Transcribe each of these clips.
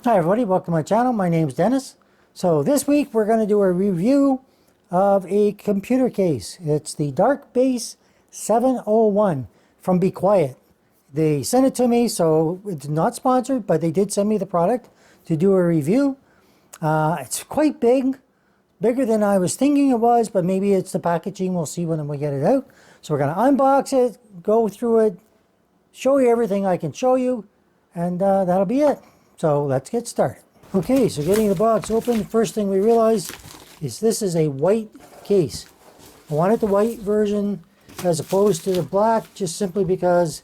Hi everybody, welcome to my channel. My name's Dennis. So this week we're going to do a review of a computer case. It's the Dark Base 701 from Be Quiet. They sent it to me, so it's not sponsored, but they did send me the product to do a review. It's quite big, bigger than I was thinking it was, but maybe it's the packaging. We'll see when we get it out. So we're going to unbox it, go through it, show you everything I can show you, and that'll be it. So let's get started. Okay, so getting the box open, the first thing we realize is this is a white case. I wanted the white version as opposed to the black, just simply because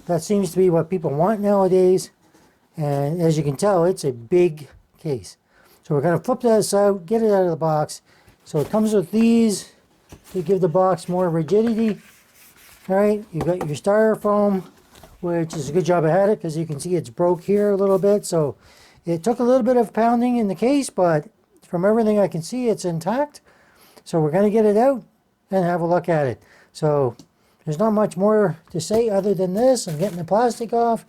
that seems to be what people want nowadays. And as you can tell, it's a big case. So we're going to flip this out, get it out of the box. So it comes with these to give the box more rigidity. All right, you've got your styrofoam, which is a good job I had it, because you can see it's broke here a little bit. So it took a little bit of pounding in the case, but from everything I can see, it's intact. So we're going to get it out and have a look at it. So there's not much more to say other than this. I'm getting the plastic off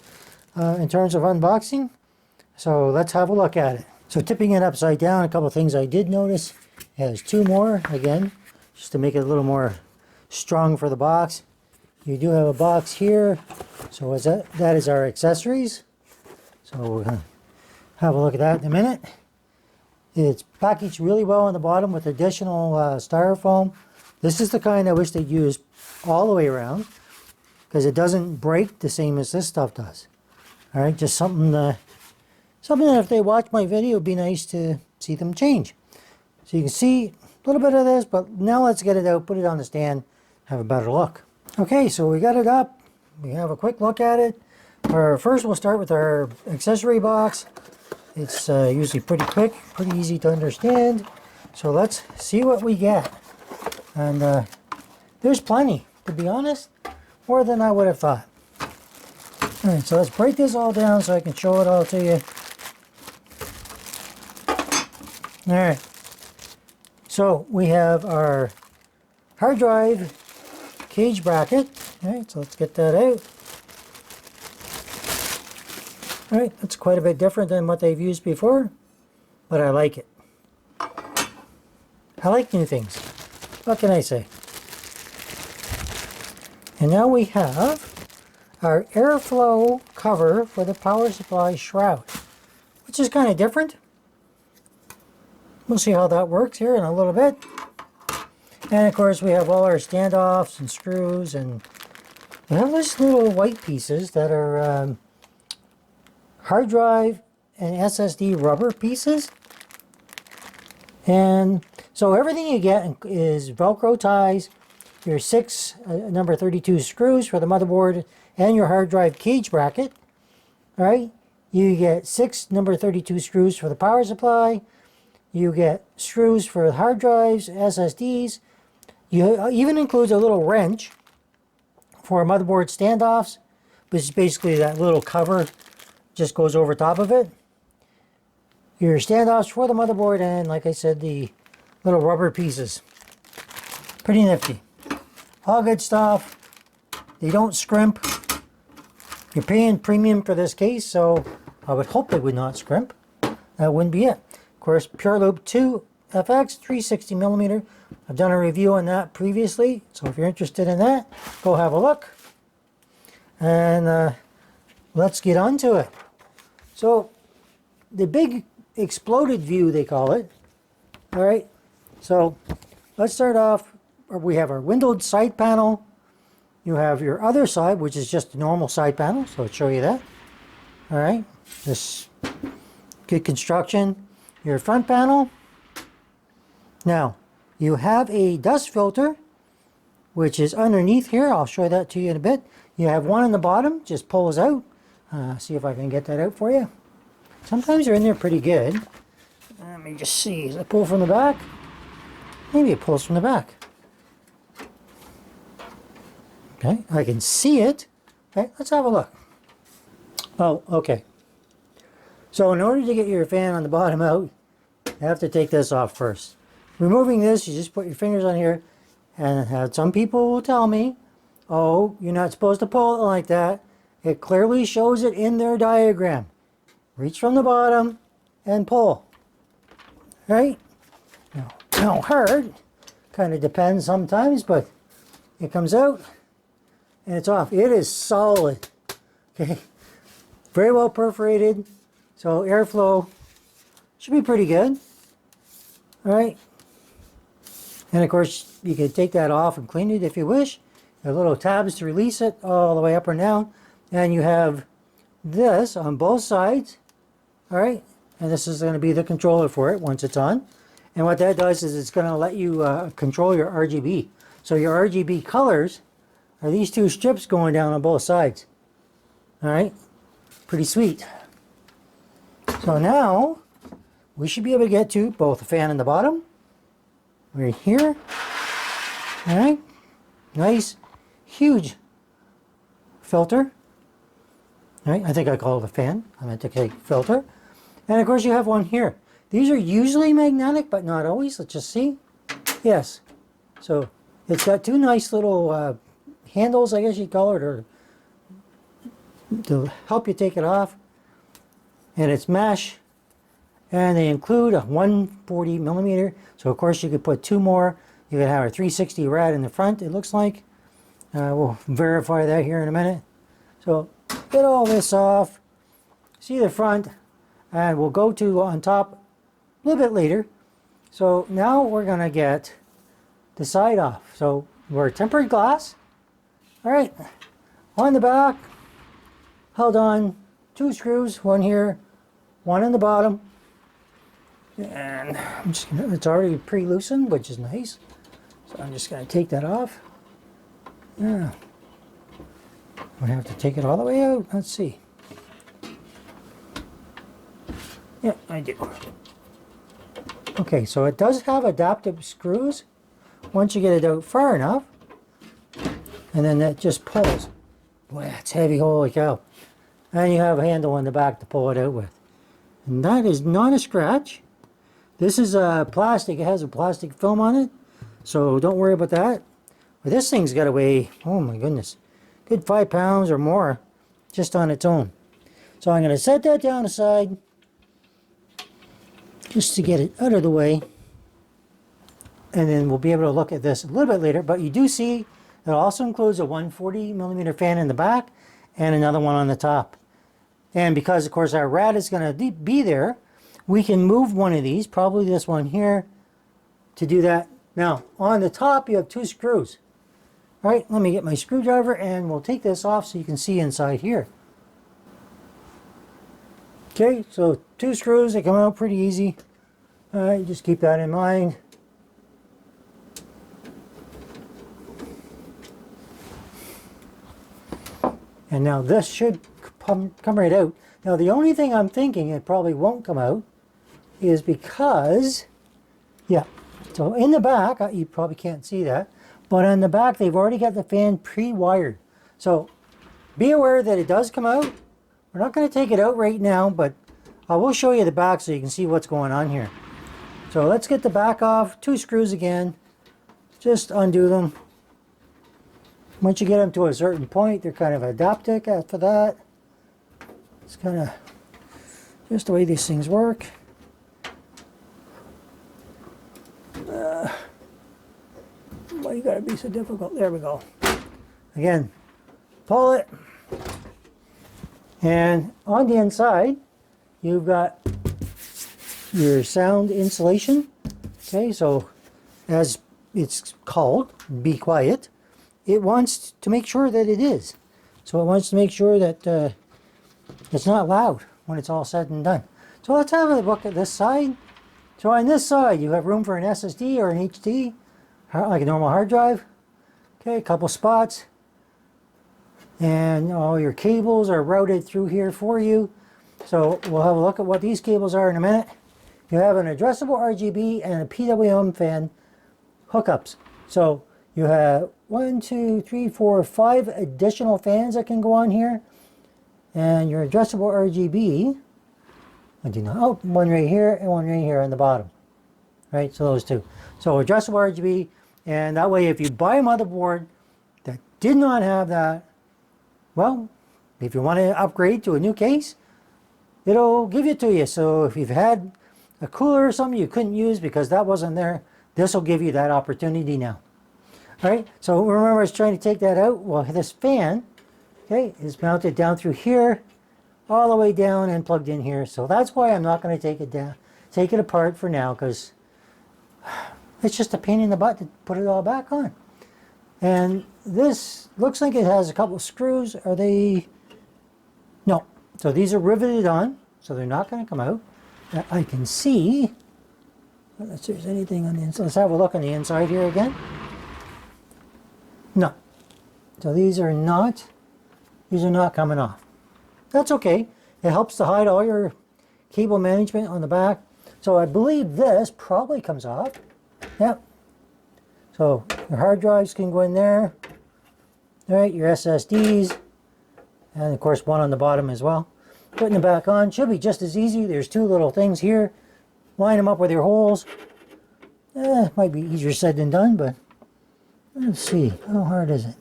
in terms of unboxing. So let's have a look at it. So tipping it upside down, a couple of things I did notice. It has two more, again, just to make it a little more strong for the box. You do have a box here. So that is our accessories. So we're going to have a look at that in a minute. It's packaged really well on the bottom with additional styrofoam. This is the kind I wish they'd use all the way around, because it doesn't break the same as this stuff does. All right, just something that if they watch my video, it'd be nice to see them change. So you can see a little bit of this, but now let's get it out, put it on the stand, have a better look. Okay, so we got it up. We have a quick look at it. First we'll start with our accessory box. It's usually pretty quick, pretty easy to understand. So let's see what we get. And there's plenty, to be honest, more than I would have thought. All right, so let's break this all down so I can show it all to you. All right, so we have our hard drive cage bracket. All right, so let's get that out. All right, that's quite a bit different than what they've used before, but I like it. I like new things. What can I say? And now we have our airflow cover for the power supply shroud, which is kind of different. We'll see how that works here in a little bit. And of course we have all our standoffs and screws, and we have these little white pieces that are hard drive and SSD rubber pieces. And so everything you get is Velcro ties, your 6 number 32 screws for the motherboard and your hard drive cage bracket. All right, you get 6 number 32 screws for the power supply. You get screws for hard drives, SSDs. You even includes a little wrench for motherboard standoffs, which is basically that little cover just goes over top of it. Your standoffs for the motherboard, and like I said, the little rubber pieces. Pretty nifty. All good stuff. They don't scrimp. You're paying premium for this case, so I would hope they would not scrimp. That wouldn't be it. Of course, Pure Loop 2 FX 360mm. I've done a review on that previously, so if you're interested in that, go have a look. And let's get on to it. So the big exploded view, they call it. All right, so let's start off. We have our windowed side panel. You have your other side, which is just a normal side panel, so I'll show you that. All right, this good construction. Your front panel. Now, you have a dust filter, which is underneath here. I'll show that to you in a bit. You have one on the bottom, just pulls out. See if I can get that out for you. Sometimes they're in there pretty good. Let me just see. Does it pull from the back? Maybe it pulls from the back. Okay, I can see it. Okay, let's have a look. Oh, okay. So in order to get your fan on the bottom out, you have to take this off first. Removing this, you just put your fingers on here, and some people will tell me, oh, you're not supposed to pull it like that. It clearly shows it in their diagram. reach from the bottom and pull. Right? Now hard, kind of depends sometimes, but it comes out and it's off. It is solid. Okay, very well perforated, so airflow should be pretty good. All right, and of course you can take that off and clean it if you wish. There are little tabs to release it all the way up or down, and you have this on both sides. All right, and this is going to be the controller for it once it's on. And what that does is it's going to let you control your RGB. So your RGB colors are these two strips going down on both sides. All right, pretty sweet. So now we should be able to get to both the fan in the bottom, right here. All right, nice, huge filter. All right, I think I call it a fan. I meant to say filter. And of course you have one here. These are usually magnetic, but not always. Let's just see. Yes. So it's got two nice little handles, I guess you'd call it, or to help you take it off. And it's mesh. And they include a 140 millimeter. So of course you could put two more. You could have a 360 rad in the front, it looks like. We'll verify that here in a minute. So get all this off. See the front. And we'll go to on top a little bit later. So now we're going to get the side off. So we're tempered glass. All right. On the back, held on two screws, one here, one in the bottom. And I'm just gonna, it's already pre-loosened, which is nice. So I'm just going to take that off. Yeah. I have to take it all the way out. Let's see. Yeah, I do. Okay, so it does have adaptive screws once you get it out far enough. And then that just pulls. Boy, that's heavy, holy cow. And you have a handle on the back to pull it out with. And that is not a scratch. This is plastic. It has a plastic film on it. So don't worry about that. But this thing's got to weigh, oh my goodness, good 5 pounds or more just on its own. So I'm going to set that down aside just to get it out of the way. And then we'll be able to look at this a little bit later. But you do see it also includes a 140 millimeter fan in the back and another one on the top. And because, of course, our rad is going to be there, we can move one of these, probably this one here, to do that. Now, on the top, you have two screws. All right, let me get my screwdriver, and we'll take this off so you can see inside here. Okay, so two screws, they come out pretty easy. All right, just keep that in mind. And now this should come right out. Now the only thing I'm thinking it probably won't come out is because, yeah, so in the back, you probably can't see that, but on the back they've already got the fan pre-wired. So be aware that it does come out. We're not going to take it out right now, but I will show you the back so you can see what's going on here. So let's get the back off, two screws again, just undo them. Once you get them to a certain point, they're kind of adaptic after that. It's kind of just the way these things work. Why you gotta be so difficult? There we go. Again, pull it. And on the inside, you've got your sound insulation. Okay, so as it's called, be quiet. It wants to make sure that it is. So it wants to make sure that it's not loud when it's all said and done. So let's have a look at this side. So on this side, you have room for an SSD or an HD, like a normal hard drive. Okay, a couple spots. And all your cables are routed through here for you. So we'll have a look at what these cables are in a minute. You have an addressable RGB and a PWM fan hookups. So you have 1, 2, 3, 4, 5 additional fans that can go on here. And your addressable RGB, I do not, oh, one right here and one right here on the bottom. Right, so those two. So addressable RGB, and that way if you buy a motherboard that did not have that, well, if you want to upgrade to a new case, it'll give it to you. So if you've had a cooler or something you couldn't use because that wasn't there, this will give you that opportunity now. All right, so remember I was trying to take that out. Well, this fan, okay, is mounted down through here, all the way down and plugged in here. So that's why I'm not going to take it apart for now, because it's just a pain in the butt to put it all back on. And this looks like it has a couple of screws. Are they? No. So these are riveted on, so they're not going to come out. I can see, unless there's anything on the inside. Let's have a look on the inside here again. No. So these are not coming off. That's okay. It helps to hide all your cable management on the back. So I believe this probably comes off. Yep. So your hard drives can go in there. All right, your SSDs, and of course one on the bottom as well. Putting them back on should be just as easy. There's two little things here. Line them up with your holes. Might be easier said than done, but let's see. How hard is it?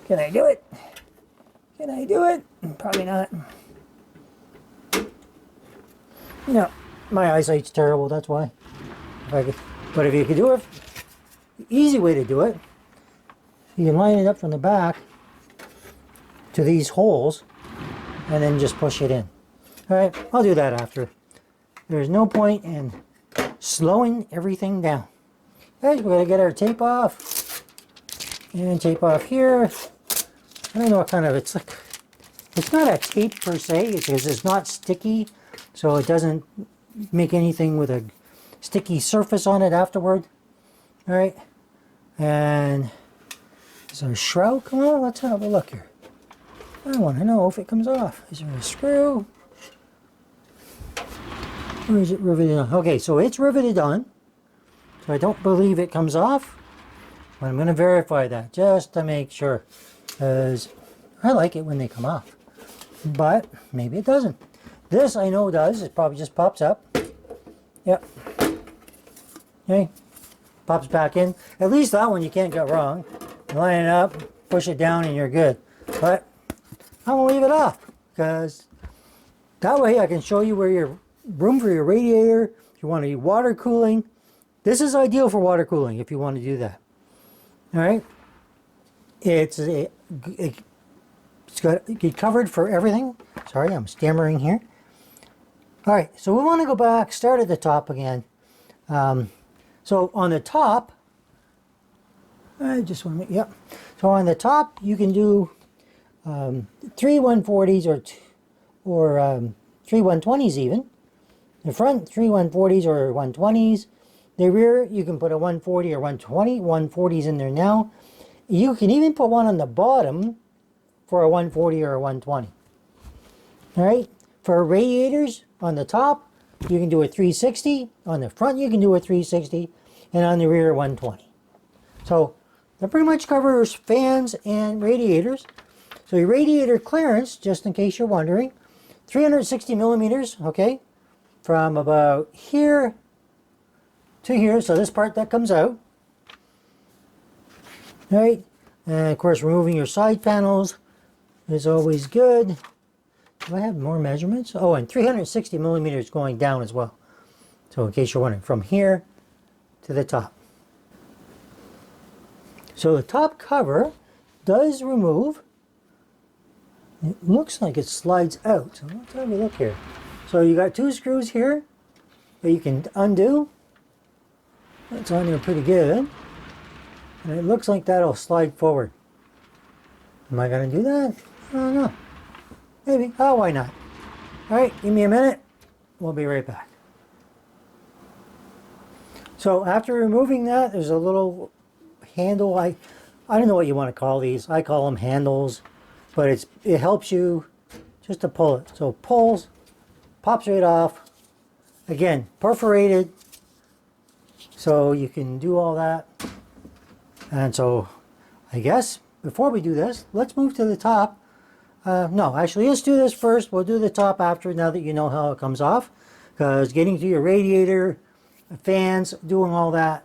Can I do it? Can I do it? Probably not. No, my eyesight's terrible, that's why. But if you could do it, the easy way to do it, you can line it up from the back to these holes and then just push it in. All right, I'll do that after. There's no point in slowing everything down. Okay, we're gonna get our tape off and tape off here. I don't know what kind of, it's like, it's not a tape per se, because it's not sticky, so it doesn't make anything with a sticky surface on it afterward. All right, and does our shroud come on? Let's have a look here. I want to know if it comes off. Is there a screw? Or is it riveted on? Okay, so it's riveted on, so I don't believe it comes off, but I'm going to verify that just to make sure, because I like it when they come off, but maybe it doesn't. This I know does. It probably just pops up. Yep. Okay. Pops back in. At least that one you can't get wrong. Line it up, push it down, and you're good. But I'm going to leave it off, because that way I can show you where your room for your radiator, if you want to do water cooling. This is ideal for water cooling if you want to do that. All right. It's got it covered for everything. Sorry, I'm stammering here. All right, so we want to go back, start at the top again. So on the top, I just want to make, yep. So on the top, you can do 3 140s or 3 120s even. The front, 3 140s or 120s. The rear, you can put a 140 or 120. 140s in there now. You can even put one on the bottom for a 140 or a 120. All right. For radiators, on the top, you can do a 360. On the front, you can do a 360. And on the rear, 120. So that pretty much covers fans and radiators. So your radiator clearance, just in case you're wondering, 360 millimeters, okay, from about here to here. So this part that comes out. All right. And of course, removing your side panels is always good. Do I have more measurements? Oh, and 360 millimeters going down as well. So in case you're wondering, from here to the top. So the top cover does remove. It looks like it slides out. So let's have a look here. So you got 2 screws here that you can undo. That's on there pretty good. And it looks like that'll slide forward. Am I going to do that? I don't know. Maybe. Oh, why not? All right, give me a minute. We'll be right back. So after removing that, there's a little handle. I don't know what you want to call these. I call them handles, but it helps you just to pull it. So it pulls, pops right off. Again, perforated, so you can do all that. And so I guess before we do this, let's move to the top. No, actually, let's do this first. We'll do the top after, now that you know how it comes off. Because getting to your radiator, fans, doing all that,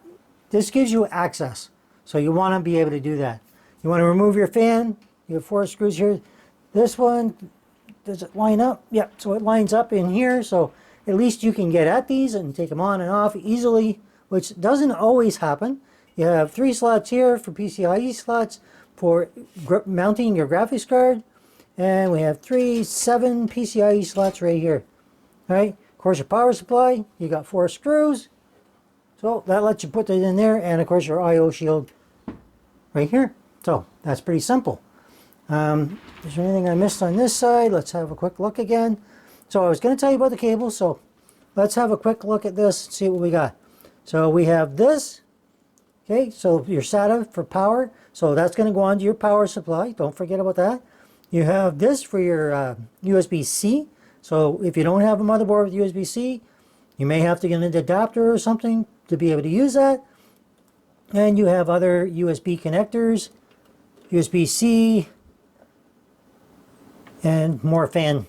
this gives you access. So you want to be able to do that. You want to remove your fan. You have 4 screws here. This one does it line up? Yep, so it lines up in here, so at least you can get at these and take them on and off easily, which doesn't always happen. You have 3 slots here for PCIe slots for mounting your graphics card, and we have 7 PCIe slots right here. All right, of course your power supply, you got 4 screws, so that lets you put it in there, and of course your I/O shield right here. So that's pretty simple. Is there anything I missed on this side? Let's have a quick look again. So I was going to tell you about the cable, so let's have a quick look at this and see what we got. So we have this, okay, so your SATA for power, so that's going to go onto your power supply, don't forget about that. You have this for your USB-C, so if you don't have a motherboard with USB-C, you may have to get an adapter or something to be able to use that. And you have other USB connectors, USB-C, and more fan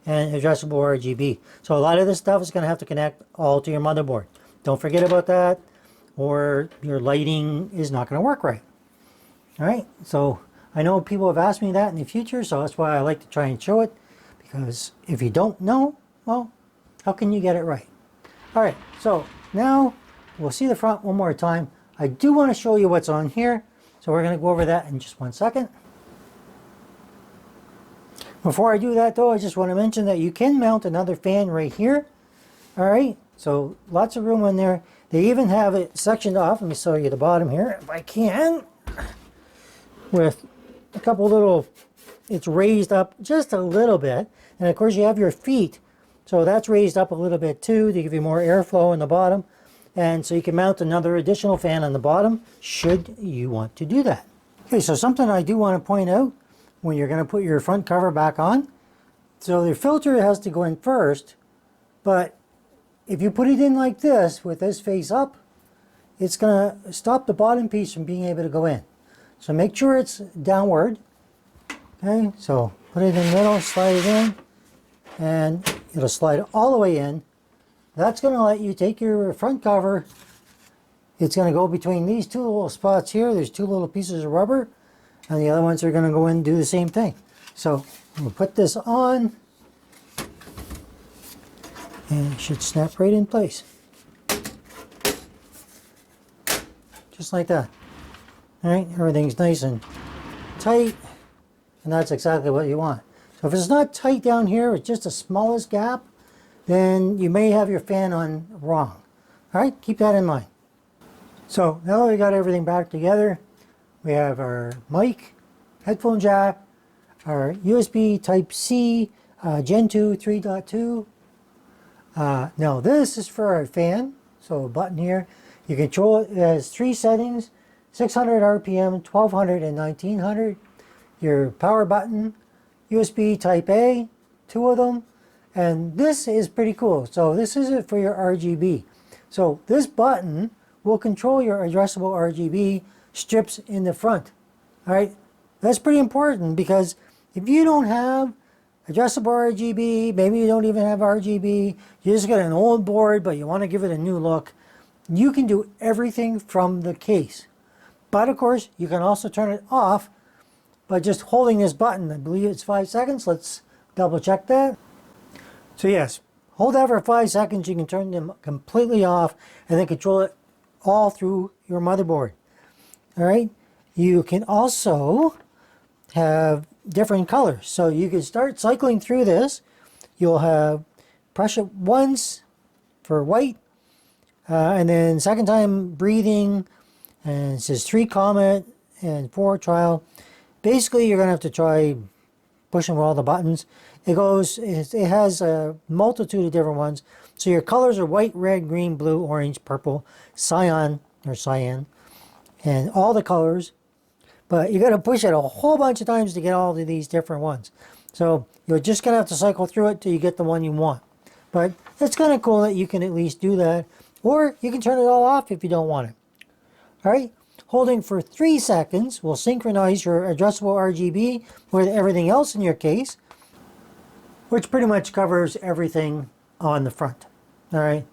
and addressable RGB. So a lot of this stuff is going to have to connect all to your motherboard. Don't forget about that, or your lighting is not going to work right. All right, so I know people have asked me that in the future, so that's why I like to try and show it, because if you don't know, well, how can you get it right? All right, so now we'll see the front one more time. I do want to show you what's on here, so we're going to go over that in just one second. Before I do that though, I just want to mention that you can mount another fan right here. All right, so lots of room in there. They even have it sectioned off. Let me show you the bottom here, if I can. With a couple little, it's raised up just a little bit. And of course you have your feet. So that's raised up a little bit too to give you more airflow in the bottom. And so you can mount another additional fan on the bottom should you want to do that. Okay, so something I do want to point out when you're going to put your front cover back on. So the filter has to go in first, but if you put it in like this with this face up, it's going to stop the bottom piece from being able to go in. So make sure it's downward. Okay, so put it in the middle, slide it in, and it'll slide all the way in. That's going to let you take your front cover. It's going to go between these 2 little spots here. There's 2 little pieces of rubber, and the other ones are going to go in and do the same thing. So we'll put this on, and it should snap right in place. Just like that. All right, everything's nice and tight, and that's exactly what you want. So if it's not tight down here, it's just the smallest gap, then you may have your fan on wrong. All right, keep that in mind. So now that we got everything back together, we have our mic, headphone jack, our USB Type-C, Gen 2 3.2. Now this is for our fan, so a button here. You control it. It has 3 settings, 600 RPM, 1200 and 1900. Your power button, USB Type-A, 2 of them. And this is pretty cool. So this is it for your RGB. So this button will control your addressable RGB strips in the front. All right, that's pretty important, because if you don't have addressable RGB, maybe you don't even have RGB, you just got an old board but you want to give it a new look, you can do everything from the case. But of course you can also turn it off by just holding this button. I believe it's 5 seconds. Let's double check that. So yes, hold that for 5 seconds. You can turn them completely off and then control it all through your motherboard. All right, you can also have different colors. So you can start cycling through this. You'll have press it once for white, and then second time breathing, and it says 3 comment and 4 trial. Basically, you're going to have to try pushing all the buttons. It has a multitude of different ones. So your colors are white, red, green, blue, orange, purple, cyan, and all the colors. But you got to push it a whole bunch of times to get all of these different ones. So you're just going to have to cycle through it till you get the one you want. But it's kind of cool that you can at least do that. Or you can turn it all off if you don't want it. All right, holding for 3 seconds will synchronize your addressable RGB with everything else in your case, which pretty much covers everything on the front. All right,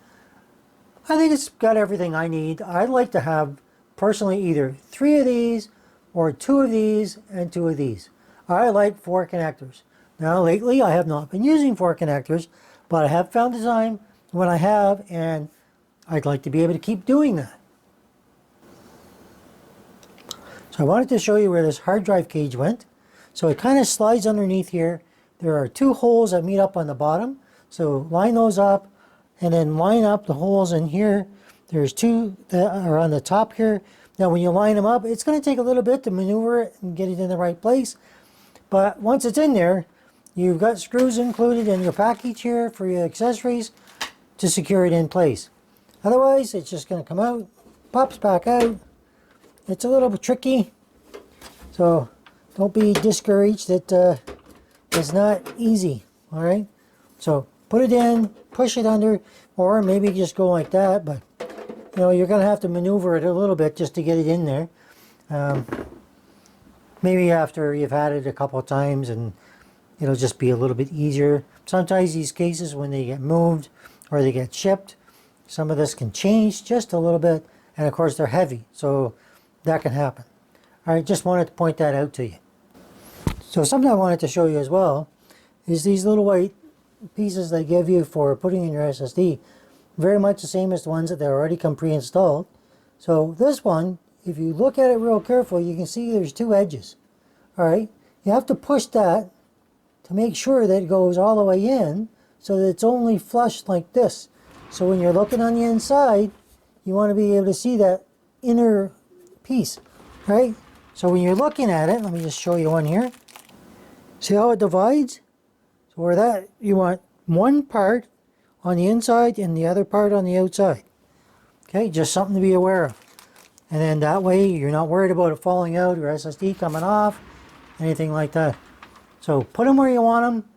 I think it's got everything I need. I'd like to have personally either 3 of these or 2 of these and 2 of these. I like 4 connectors. Now lately I have not been using 4 connectors, but I have found a time when I have, and I'd like to be able to keep doing that. So I wanted to show you where this hard drive cage went. So it kind of slides underneath here. There are 2 holes that meet up on the bottom. So line those up and then line up the holes in here. There's 2 that are on the top here. Now when you line them up, it's going to take a little bit to maneuver it and get it in the right place. But once it's in there, you've got screws included in your package here for your accessories to secure it in place. Otherwise, it's just going to come out, pops back out. It's a little bit tricky, so don't be discouraged. It's not easy, all right? So put it in, push it under, or maybe just go like that, but you know, you're going to have to maneuver it a little bit just to get it in there. Maybe after you've had it a couple of times, and it'll just be a little bit easier. Sometimes these cases, when they get moved or they get shipped, some of this can change just a little bit, and of course they're heavy, so that can happen. All right, just wanted to point that out to you. So something I wanted to show you as well is these little white pieces they give you for putting in your SSD. Very much the same as the ones that they already come pre-installed. So this one, if you look at it real carefully, you can see there's 2 edges. All right, you have to push that to make sure that it goes all the way in so that it's only flush like this. So when you're looking on the inside, you want to be able to see that inner piece, right? So when you're looking at it, let me just show you one here. See how it divides? So where that, you want one part on the inside and the other part on the outside. Okay, just something to be aware of. And then that way you're not worried about it falling out or SSD coming off, anything like that. So put them where you want them.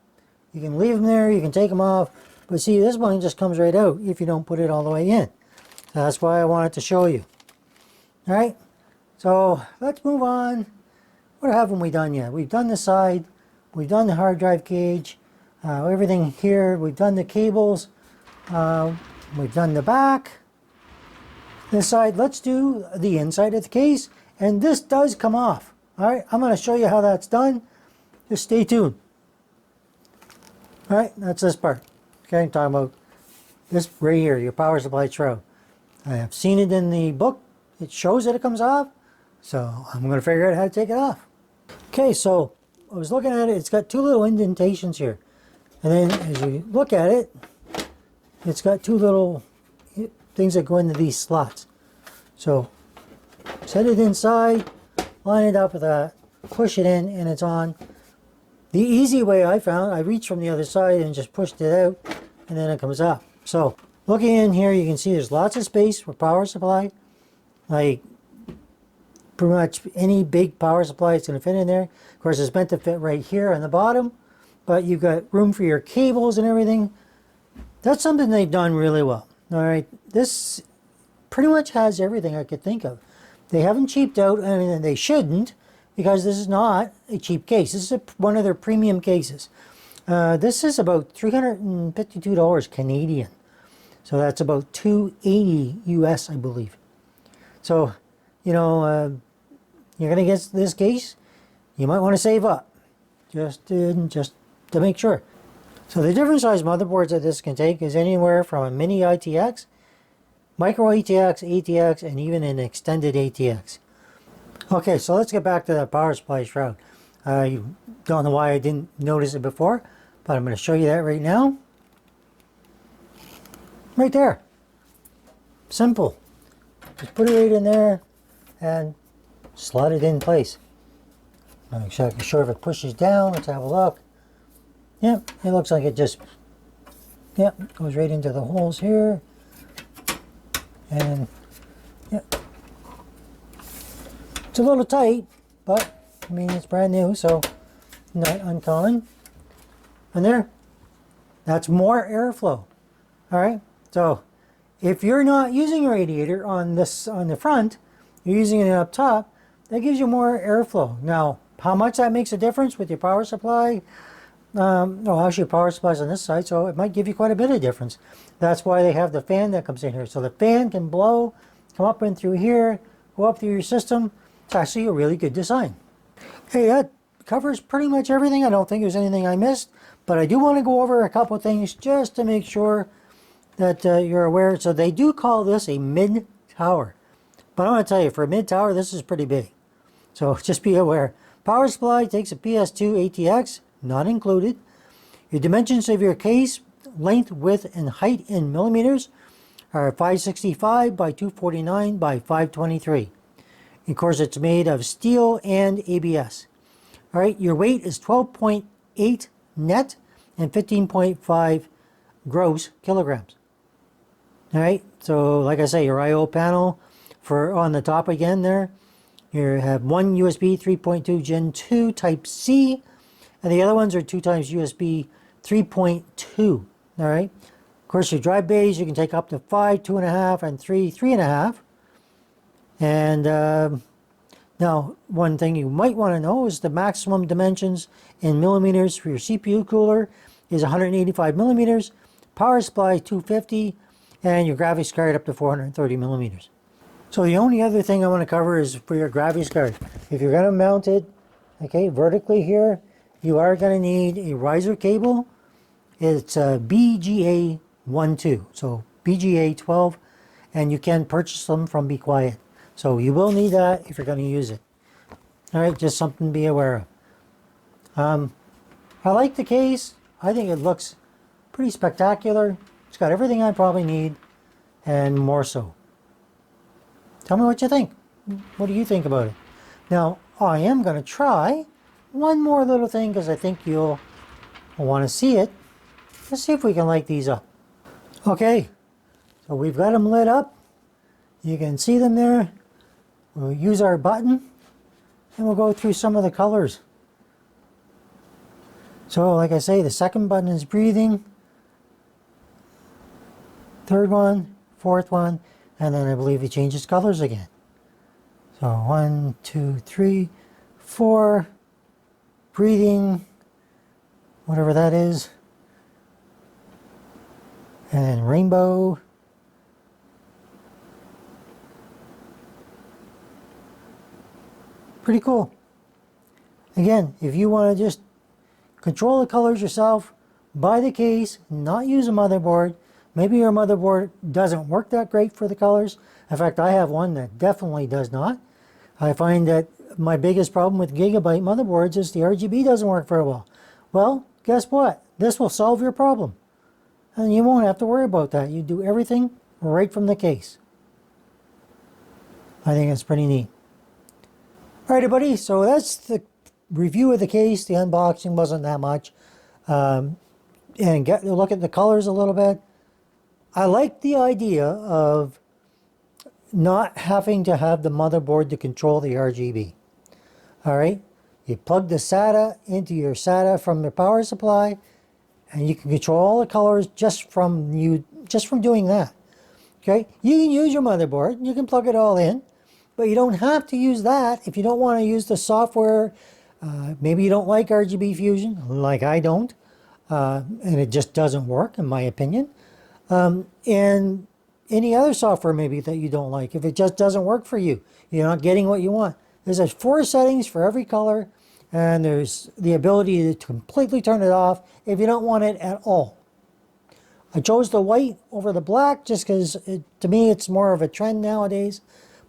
You can leave them there, you can take them off. But see, this one just comes right out if you don't put it all the way in. So that's why I wanted to show you. All right, so let's move on. What haven't we done yet? We've done the side, we've done the hard drive cage, everything here, we've done the cables, we've done the back. This side, let's do the inside of the case, and this does come off. All right, I'm going to show you how that's done. Just stay tuned. All right, that's this part. Okay, I'm talking about this right here, your power supply shroud. I have seen it in the book. It shows that it comes off, so I'm going to figure out how to take it off. Okay, so I was looking at it. It's got 2 little indentations here, and then as you look at it, it's got 2 little things that go into these slots. So set it inside, line it up with that, push it in, and it's on. The easy way I found, I reached from the other side and just pushed it out, and then it comes up. So looking in here, you can see there's lots of space for power supply. Like pretty much any big power supply is going to fit in there. Of course, it's meant to fit right here on the bottom, but you've got room for your cables and everything. That's something they've done really well. All right, this pretty much has everything I could think of. They haven't cheaped out, and they shouldn't, because this is not a cheap case. This is one of their premium cases. This is about $352 Canadian. So that's about $280 US, I believe. So, you know, you're going to get this case, you might want to save up. Just to make sure. So the different size motherboards that this can take is anywhere from a mini ITX, micro ATX, ATX, and even an extended ATX. Okay, so let's get back to the power supply shroud. I don't know why I didn't notice it before, but I'm going to show you that right now. Right there. Simple. Just put it right in there and slot it in place. I'm not exactly sure if it pushes down. Let's have a look. Yep, it looks like it just, yep, goes right into the holes here. And, yep. It's a little tight, but, I mean, it's brand new, so not uncommon. And there, that's more airflow. All right, so if you're not using a radiator on this, on the front, you're using it up top, that gives you more airflow. Now, how much that makes a difference with your power supply? No, actually power supply's on this side, so it might give you quite a bit of difference. That's why they have the fan that comes in here. So the fan can blow, come up and through here, go up through your system. It's actually a really good design. Hey, that covers pretty much everything. I don't think there's anything I missed, but I do want to go over a couple things just to make sure that you're aware. So they do call this a mid-tower. But I want to tell you, for a mid-tower, this is pretty big. So just be aware. Power supply takes a PS2 ATX, not included. Your dimensions of your case, length, width, and height in millimeters are 565 by 249 by 523. Of course, it's made of steel and ABS. All right, your weight is 12.8 net and 15.5 gross kilograms. All right, so like I say, your I/O panel for on the top again there, you have one USB 3.2 Gen 2 Type C, and the other ones are 2 times USB 3.2. All right. Of course, your drive bays you can take up to 5, 2.5, and 3, 3.5. And now, one thing you might want to know is the maximum dimensions in millimeters for your CPU cooler is 185 millimeters, power supply 250, and your graphics card up to 430 millimeters. So the only other thing I want to cover is for your graphics card. If you're going to mount it, okay, vertically here, you are going to need a riser cable. It's a BGA 12, so BGA 12, and you can purchase them from Be Quiet. So you will need that if you're going to use it. All right, just something to be aware of. I like the case. I think it looks pretty spectacular. It's got everything I probably need, and more so. Tell me what you think. What do you think about it? Now, I am going to try one more little thing because I think you'll want to see it. Let's see if we can light these up. Okay, so we've got them lit up. You can see them there. We'll use our button and we'll go through some of the colors. So like I say, the second button is breathing. Third one, fourth one, and then I believe it changes colors again. So 1, 2, 3, 4, breathing, whatever that is. And then rainbow. Pretty cool. Again, if you want to just control the colors yourself, buy the case, not use a motherboard. Maybe your motherboard doesn't work that great for the colors. In fact, I have one that definitely does not. I find that my biggest problem with Gigabyte motherboards is the RGB doesn't work very well. Well, guess what? This will solve your problem. And you won't have to worry about that. You do everything right from the case. I think it's pretty neat. All right, everybody, so that's the review of the case. The unboxing wasn't that much. And get a look at the colors a little bit. I like the idea of not having to have the motherboard to control the RGB. All right, you plug the SATA into your SATA from the power supply, and you can control all the colors just from doing that. Okay, you can use your motherboard, you can plug it all in, but you don't have to use that if you don't want to use the software. Maybe you don't like RGB Fusion, like I don't, and it just doesn't work, in my opinion. And any other software maybe that you don't like, if it just doesn't work for you, you're not getting what you want. There's 4 settings for every color, and there's the ability to completely turn it off if you don't want it at all. I chose the white over the black just because to me it's more of a trend nowadays,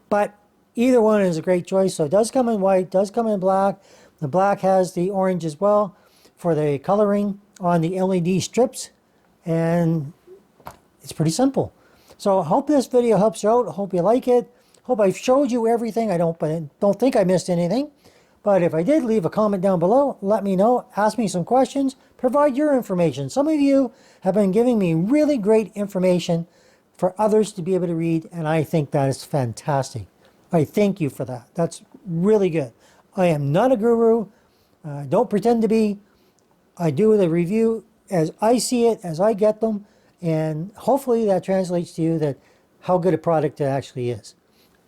but either one is a great choice. So it does come in white, does come in black. The black has the orange as well for the coloring on the LED strips, and it's pretty simple. So I hope this video helps you out. I hope you like it. Hope I've showed you everything. I don't think I missed anything. But if I did, leave a comment down below. Let me know. Ask me some questions. Provide your information. Some of you have been giving me really great information for others to be able to read, and I think that is fantastic. I thank you for that. That's really good. I am not a guru. Don't pretend to be. I do the review as I see it, as I get them, and hopefully that translates to you that how good a product it actually is.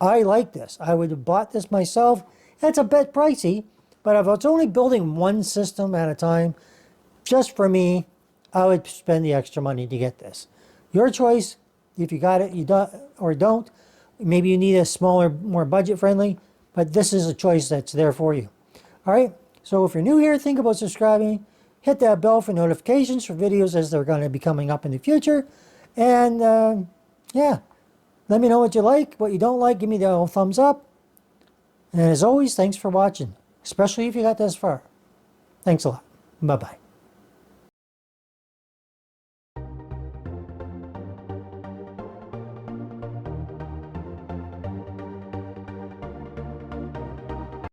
I like this. I would have bought this myself. It's a bit pricey, but if I was only building one system at a time, just for me, I would spend the extra money to get this. Your choice. If you got it, you don't or don't. Maybe you need a smaller, more budget friendly, but this is a choice that's there for you. All right. So if you're new here, think about subscribing. Hit that bell for notifications for videos as they're going to be coming up in the future. And yeah, let me know what you like, what you don't like. Give me the old thumbs up. And as always, thanks for watching, especially if you got this far. Thanks a lot. Bye-bye.